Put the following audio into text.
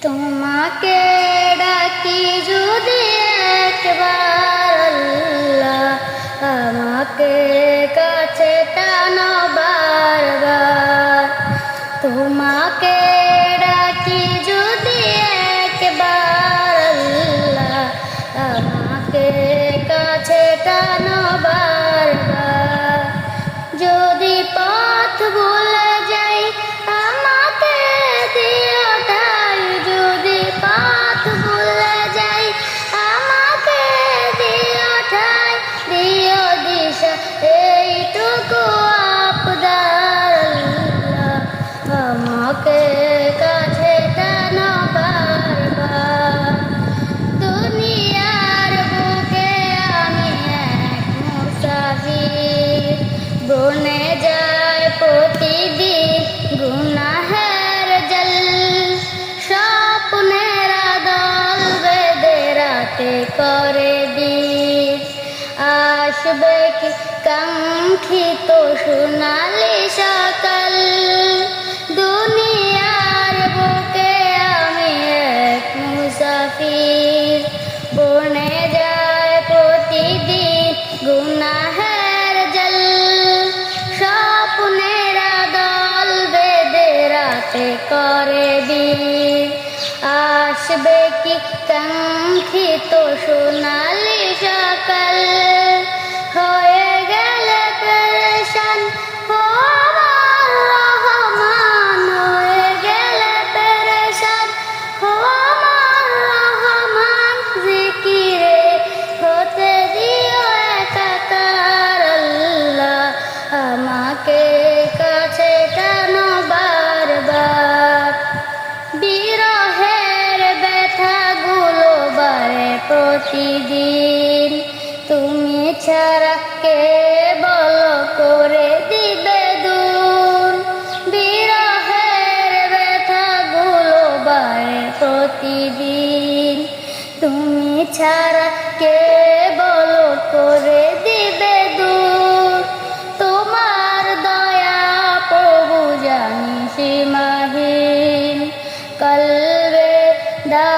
তোমাকে ডাকি যদি একবার আল্লাহ, আমাকে কাছে টানো বারবার। তোমাকে ডাকি যদি একবার আল্লাহ, আমাকে কাছে টানো বারবার। যদি পথ ভুলে যাই আমাকে দিও ঠাই, যদি পথ ভুলে যাই আমাকে দিও ঠাই, দিও দিশা এইটুকু আবদার আল্লাহ, আমাকে কাছে টানো বারবার। দুনিয়ার বুকে আমি এক মুসাফির, বনে যায় প্রতিদিন গুনাহের জল। স্বপ্নেরা দল বেঁধে রাতে করে দিন, আসবে কি কাঙ্ক্ষিত সোনালি সকাল। দুনিয়ার বুকে আমি এক মুসাফির, বনে যায় প্রতিদিন গুনাহের জল। স্বপ্নেরা দল বেঁধে রাতে করে দিন, আসবে কি কাঙ্ক্ষিত সোনালি সকাল। হয়ে গেলে পেরেশান ও আমার রহমান, হয়ে গেলে পেরেশান ও আমার রহমান। জিকিরে হতে দিও একাকার আল্লাহ, আমাকে কাছে টানো বারবার। বিরহের ব্যথাগুলো বাড়ে প্রতিদিন, তুমি ছাড়া কে বলো করে দিবে দূর। বিরহের ব্যথাগুলো বাড়ে প্রতিদিন, তুমি ছাড়া কে বলো করে দিবে দূর। তোমার দয়া প্রভু জানি সীমাহীন, কলবে দা